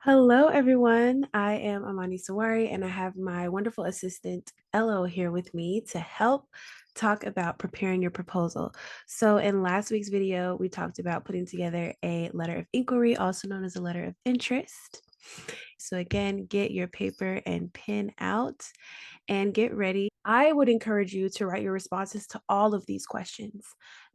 Hello, everyone. I am Amani Sawari, and I have my wonderful assistant, Elo, here with me to help talk about preparing your proposal. So, in last week's video, we talked about putting together a letter of inquiry, also known as a letter of interest. So, again, get your paper and pen out and get ready. I would encourage you to write your responses to all of these questions.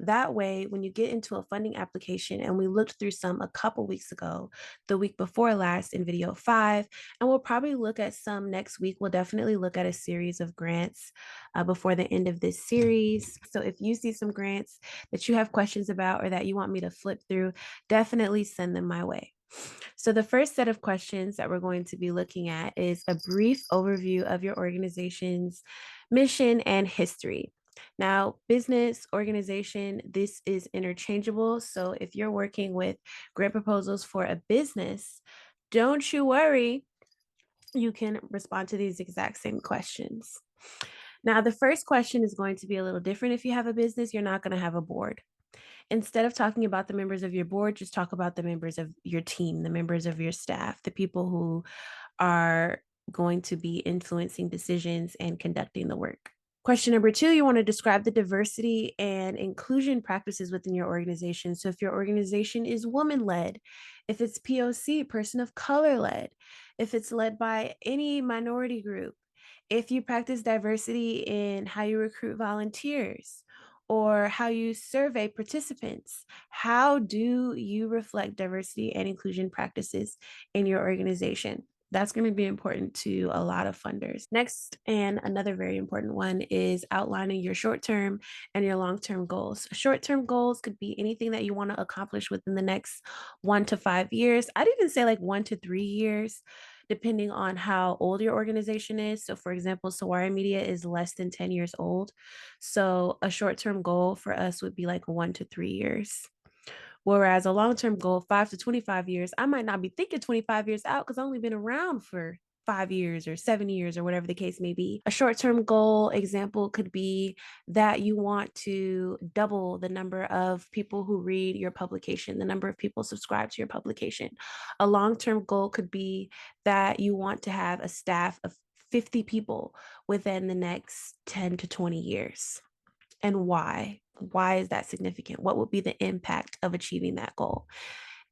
That way, when you get into a funding application, and we looked through some a couple weeks ago, the week before last in video 5, and we'll probably look at some next week. We'll definitely look at a series of grants before the end of this series. So if you see some grants that you have questions about or that you want me to flip through, definitely send them my way. So, the first set of questions that we're going to be looking at is a brief overview of your organization's mission and history. Now, business, organization, this is interchangeable. So, if you're working with grant proposals for a business, don't you worry, you can respond to these exact same questions. Now, the first question is going to be a little different. If you have a business, you're not going to have a board. Instead of talking about the members of your board, just talk about the members of your team, the members of your staff, the people who are going to be influencing decisions and conducting the work. Question number 2, you want to describe the diversity and inclusion practices within your organization. So, if your organization is woman led, if it's POC, person of color led, if it's led by any minority group, if you practice diversity in how you recruit volunteers or how you survey participants, how do you reflect diversity and inclusion practices in your organization? That's going to be important to a lot of funders. Next, and another very important one is outlining your short term and your long term goals. Short term goals could be anything that you want to accomplish within the next 1 to 5 years. I'd even say like 1 to 3 years, depending on how old your organization is. So, for example, Sawari Media is less than 10 years old. So, a short term goal for us would be like 1 to 3 years. Whereas a long term goal, 5 to 25 years, I might not be thinking 25 years out because I've only been around for 5 years or 7 years or whatever the case may be. A short term goal example could be that you want to double the number of people who read your publication, the number of people subscribe to your publication. A long term goal could be that you want to have a staff of 50 people within the next 10 to 20 years. And why? Why is that significant? What would be the impact of achieving that goal?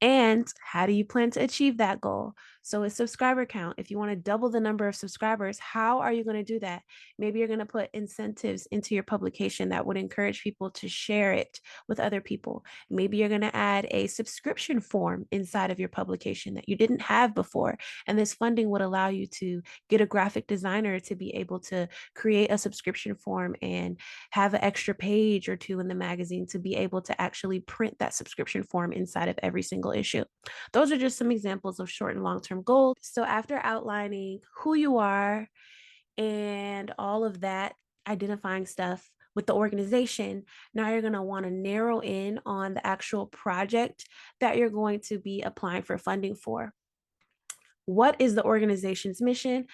And how do you plan to achieve that goal? So, a subscriber count, if you want to double the number of subscribers, how are you going to do that? Maybe you're going to put incentives into your publication that would encourage people to share it with other people. Maybe you're going to add a subscription form inside of your publication that you didn't have before. And this funding would allow you to get a graphic designer to be able to create a subscription form and have an extra page or two in the magazine to be able to actually print that subscription form inside of every single issue. Those are just some examples of short and long term goals. So, after outlining who you are and all of that, identifying stuff with the organization, now you're going to want to narrow in on the actual project that you're going to be applying for funding for. What is the organization's mission?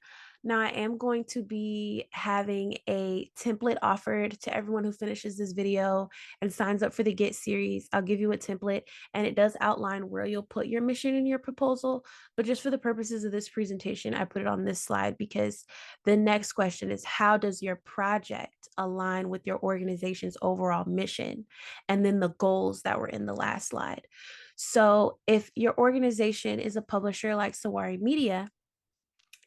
Now, I am going to be having a template offered to everyone who finishes this video and signs up for the Get series. I'll give you a template and it does outline where you'll put your mission in your proposal. But just for the purposes of this presentation, I put it on this slide because the next question is, how does your project align with your organization's overall mission? And then the goals that were in the last slide. So if your organization is a publisher like Sawari Media,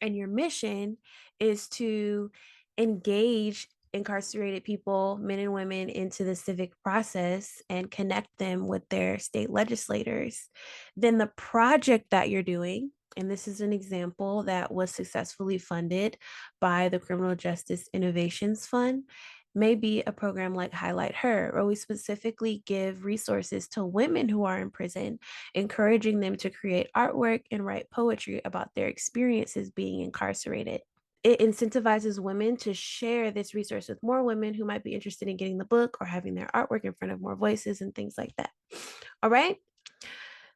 and your mission is to engage incarcerated people, men and women, into the civic process and connect them with their state legislators, then the project that you're doing, and this is an example that was successfully funded by the Criminal Justice Innovations Fund, may be a program like Highlight Her, where we specifically give resources to women who are in prison, encouraging them to create artwork and write poetry about their experiences being incarcerated. It incentivizes women to share this resource with more women who might be interested in getting the book or having their artwork in front of more voices and things like that. All right.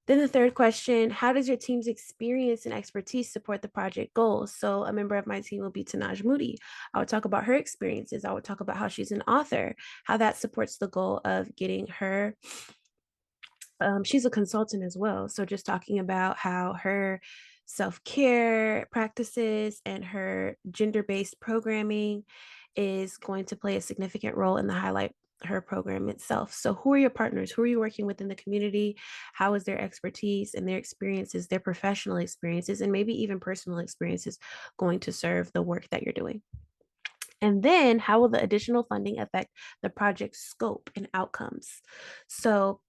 Then the third question, how does your team's experience and expertise support the project goals? So a member of my team will be Tanaj Moody. I would talk about her experiences. I would talk about how she's an author, how that supports the goal of getting her. She's a consultant as well. So just talking about how her self-care practices and her gender-based programming is going to play a significant role in the highlight her program itself. So who are your partners? Who are you working with in the community? How is their expertise and their experiences, their professional experiences, and maybe even personal experiences going to serve the work that you're doing? And then how will the additional funding affect the project's scope and outcomes? So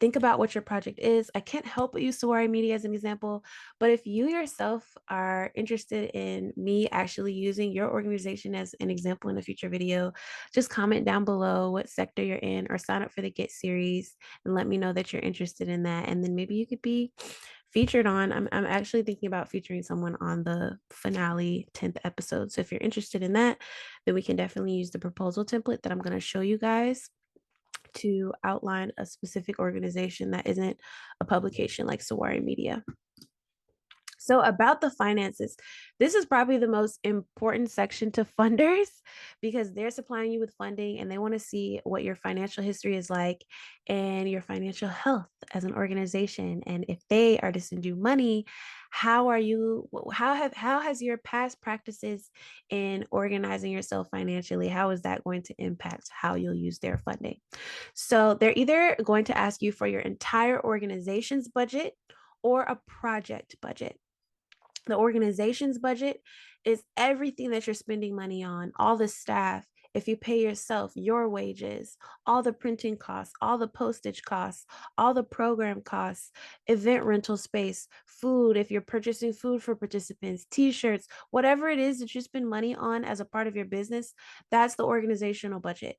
think about what your project is. I can't help but use Saguaro Media as an example, but if you yourself are interested in me actually using your organization as an example in a future video, just comment down below what sector you're in or sign up for the Get series and let me know that you're interested in that. And then maybe you could be featured on. I'm actually thinking about featuring someone on the finale 10th episode. So if you're interested in that, then we can definitely use the proposal template that I'm going to show you guys to outline a specific organization that isn't a publication like Saguaro Media. So, about the finances, this is probably the most important section to funders because they're supplying you with funding and they want to see what your financial history is like and your financial health as an organization. And if they are to send you money, how has your past practices in organizing yourself financially, how is that going to impact how you'll use their funding? So, they're either going to ask you for your entire organization's budget or a project budget. The organization's budget is everything that you're spending money on, all the staff. If you pay yourself, your wages, all the printing costs, all the postage costs, all the program costs, event rental space, food, if you're purchasing food for participants, t-shirts, whatever it is that you spend money on as a part of your business, that's the organizational budget.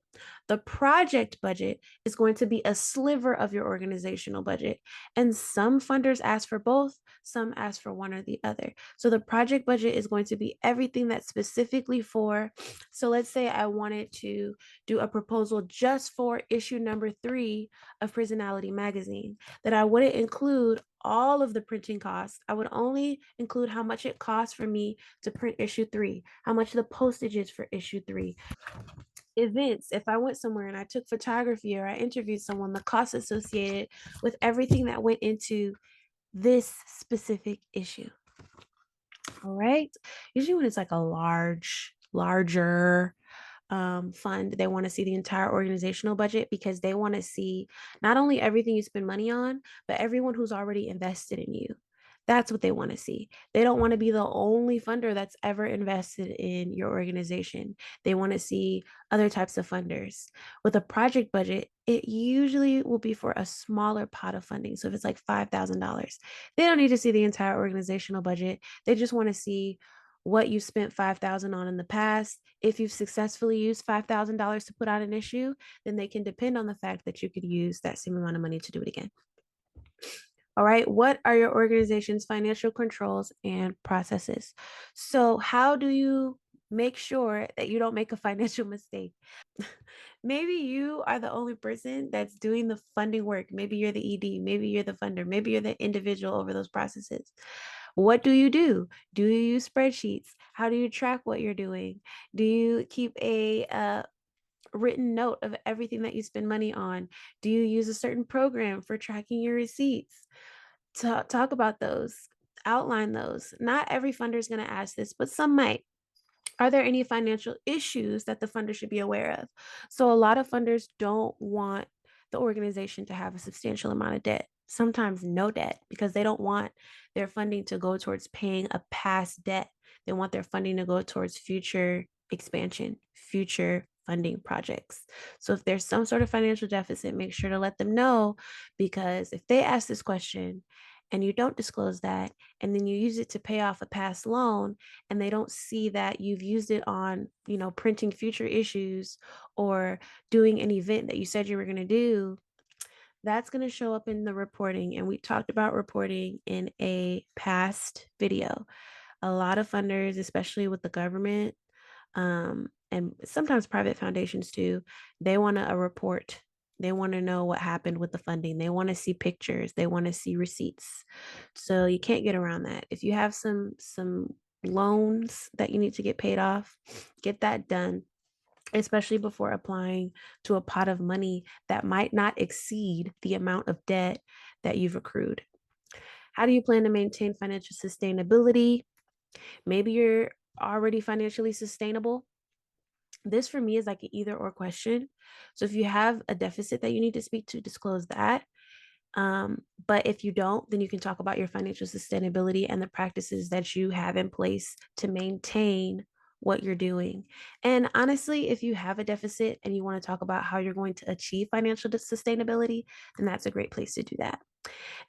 The project budget is going to be a sliver of your organizational budget. And some funders ask for both, some ask for one or the other. So the project budget is going to be everything that's specifically for, so let's say I wanted to do a proposal just for issue number 3 of Prisonality magazine, that I wouldn't include all of the printing costs. I would only include how much it costs for me to print issue 3, how much the postage is for issue 3. Events, if I went somewhere and I took photography or I interviewed someone, the costs associated with everything that went into this specific issue. All right. Usually when it's like a larger fund, they want to see the entire organizational budget because they want to see not only everything you spend money on, but everyone who's already invested in you. That's what they want to see. They don't want to be the only funder that's ever invested in your organization. They want to see other types of funders. With a project budget, it usually will be for a smaller pot of funding. So if it's like $5,000, they don't need to see the entire organizational budget. They just want to see what you spent $5,000 on in the past. If you've successfully used $5,000 to put out an issue, then they can depend on the fact that you could use that same amount of money to do it again. All right. What are your organization's financial controls and processes? So, how do you make sure that you don't make a financial mistake? Maybe you are the only person that's doing the funding work. Maybe you're the ED, maybe you're the funder, maybe you're the individual over those processes. What do you do? Do you use spreadsheets? How do you track what you're doing? Do you keep a written note of everything that you spend money on? Do you use a certain program for tracking your receipts? Talk about those, outline those. Not every funder is going to ask this, but some might. Are there any financial issues that the funder should be aware of? So, a lot of funders don't want the organization to have a substantial amount of debt, sometimes no debt, because they don't want their funding to go towards paying a past debt. They want their funding to go towards future expansion, future funding projects. So, if there's some sort of financial deficit, make sure to let them know, because if they ask this question and you don't disclose that, and then you use it to pay off a past loan, and they don't see that you've used it on, printing future issues or doing an event that you said you were going to do, that's going to show up in the reporting. And we talked about reporting in a past video. A lot of funders, especially with the government, and sometimes private foundations too, they want a report. They want to know what happened with the funding. They want to see pictures. They want to see receipts. So you can't get around that. If you have some loans that you need to get paid off, get that done, especially before applying to a pot of money that might not exceed the amount of debt that you've accrued. How do you plan to maintain financial sustainability? Maybe you're already financially sustainable. This for me is like an either or question. So if you have a deficit that you need to speak to, disclose that. But if you don't, then you can talk about your financial sustainability and the practices that you have in place to maintain what you're doing. And honestly, if you have a deficit and you want to talk about how you're going to achieve financial sustainability, then that's a great place to do that.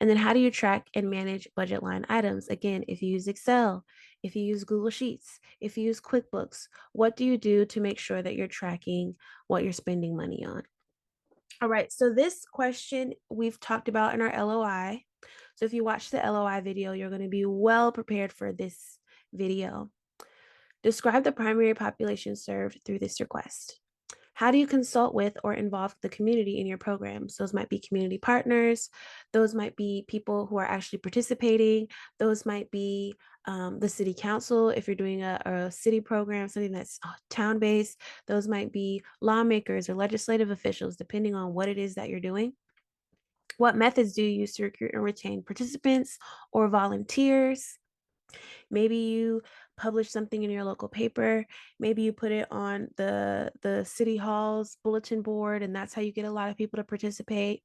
And then how do you track and manage budget line items? Again, if you use Excel, if you use Google Sheets, if you use QuickBooks, what do you do to make sure that you're tracking what you're spending money on? All right, so this question we've talked about in our LOI. So if you watch the LOI video, you're going to be well prepared for this video. Describe the primary population served through this request. How do you consult with or involve the community in your programs? Those might be community partners. Those might be people who are actually participating. Those might be the city council if you're doing a city program, something that's town-based. Those might be lawmakers or legislative officials, depending on what it is that you're doing. What methods do you use to recruit and retain participants or volunteers? Maybe you publish something in your local paper. Maybe you put it on the city hall's bulletin board, and that's how you get a lot of people to participate.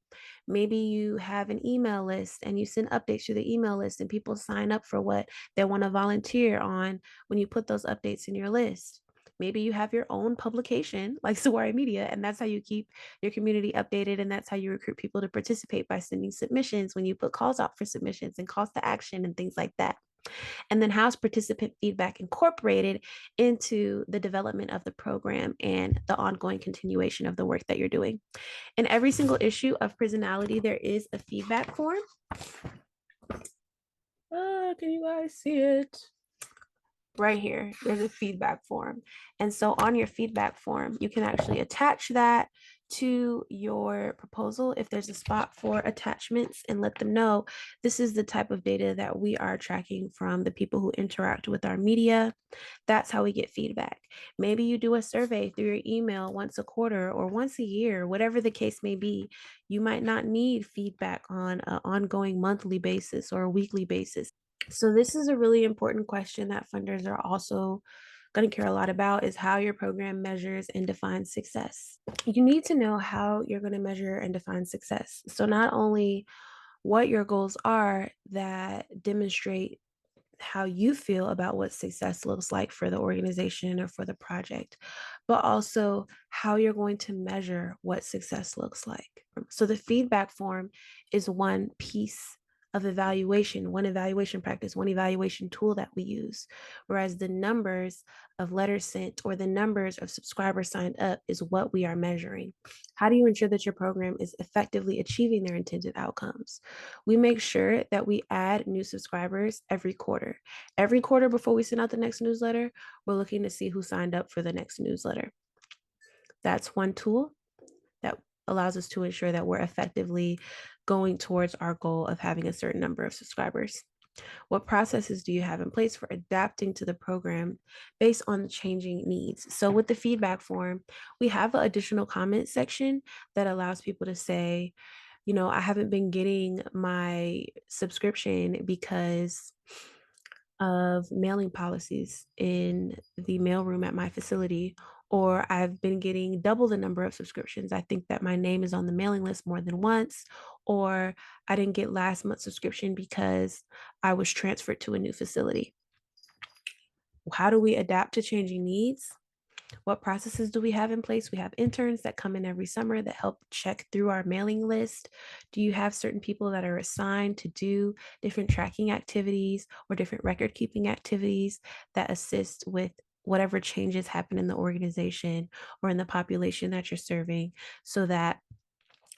Maybe you have an email list and you send updates to the email list, and people sign up for what they want to volunteer on when you put those updates in your list. Maybe you have your own publication like Saguaro Media, and that's how you keep your community updated. And that's how you recruit people to participate by sending submissions when you put calls out for submissions and calls to action and things like that. And then how's participant feedback incorporated into the development of the program and the ongoing continuation of the work that you're doing? In every single issue of Prisonality, there is a feedback form. Can you guys see it? Right here, there's a feedback form. And so on your feedback form, you can actually attach that to your proposal if there's a spot for attachments, and let them know this is the type of data that we are tracking from the people who interact with our media. That's how we get feedback. Maybe you do a survey through your email once a quarter or once a year, whatever the case may be. You might not need feedback on an ongoing monthly basis or a weekly basis. So this is a really important question that funders are also going to care a lot about, is how your program measures and defines success. You need to know how you're going to measure and define success. So not only what your goals are that demonstrate how you feel about what success looks like for the organization or for the project, but also how you're going to measure what success looks like. So the feedback form is one piece of evaluation, one evaluation practice, one evaluation tool that we use. Whereas the numbers of letters sent or the numbers of subscribers signed up is what we are measuring. How do you ensure that your program is effectively achieving their intended outcomes? We make sure that we add new subscribers every quarter. Every quarter before we send out the next newsletter, we're looking to see who signed up for the next newsletter. That's one tool that allows us to ensure that we're effectively going towards our goal of having a certain number of subscribers. What processes do you have in place for adapting to the program based on the changing needs? So with the feedback form, we have an additional comment section that allows people to say, I haven't been getting my subscription because of mailing policies in the mailroom at my facility, or I've been getting double the number of subscriptions. I think that my name is on the mailing list more than once, or I didn't get last month's subscription because I was transferred to a new facility. How do we adapt to changing needs? What processes do we have in place? We have interns that come in every summer that help check through our mailing list. Do you have certain people that are assigned to do different tracking activities or different record keeping activities that assist with whatever changes happen in the organization or in the population that you're serving, so that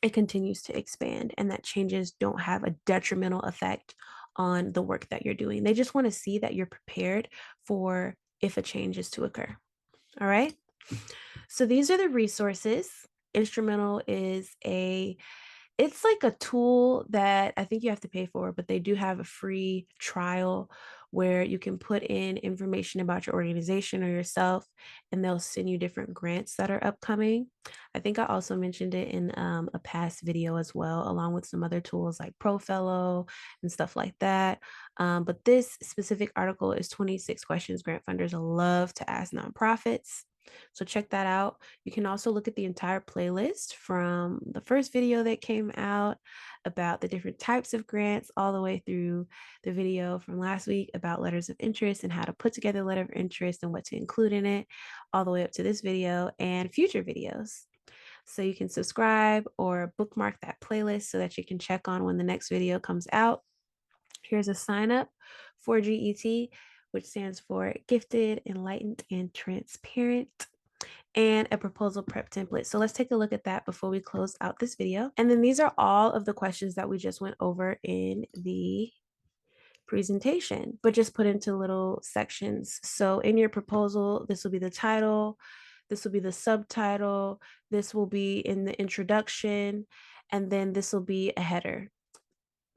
it continues to expand and that changes don't have a detrimental effect on the work that you're doing? They just want to see that you're prepared for if a change is to occur. All right. So these are the resources. Instrumental is a It's like a tool that I think you have to pay for, but they do have a free trial where you can put in information about your organization or yourself, and they'll send you different grants that are upcoming. I think I also mentioned it in a past video as well, along with some other tools like ProFellow and stuff like that. But this specific article is 26 questions grant funders love to ask nonprofits. So check that out. You can also look at the entire playlist from the first video that came out about the different types of grants, all the way through the video from last week about letters of interest and how to put together a letter of interest and what to include in it, all the way up to this video and future videos. So you can subscribe or bookmark that playlist so that you can check on when the next video comes out. Here's a sign up for GET, which stands for Gifted, Enlightened, and Transparent, and a proposal prep template. So let's take a look at that before we close out this video. And then these are all of the questions that we just went over in the presentation, but just put into little sections. So in your proposal, this will be the title, this will be the subtitle, this will be in the introduction, and then this will be a header.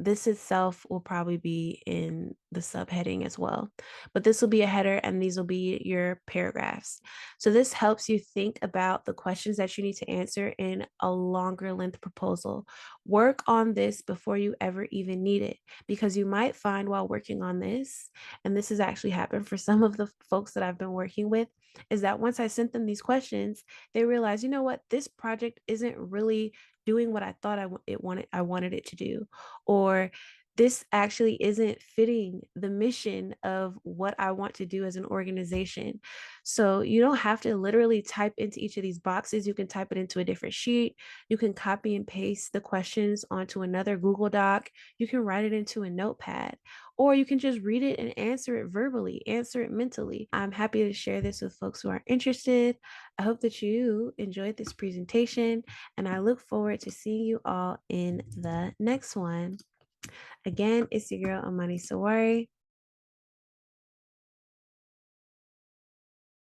This itself will probably be in the subheading as well, but this will be a header and these will be your paragraphs. So this helps you think about the questions that you need to answer in a longer length proposal. Work on this before you ever even need it, because you might find while working on this, and this has actually happened for some of the folks that I've been working with, is that once I sent them these questions, they realize, you know what, this project isn't really doing what I thought I wanted it to do, or this actually isn't fitting the mission of what I want to do as an organization. So you don't have to literally type into each of these boxes. You can type it into a different sheet. You can copy and paste the questions onto another Google Doc. You can write it into a notepad, or you can just read it and answer it verbally, answer it mentally. I'm happy to share this with folks who are interested. I hope that you enjoyed this presentation, and I look forward to seeing you all in the next one. Again, it's your girl Amani Sawari.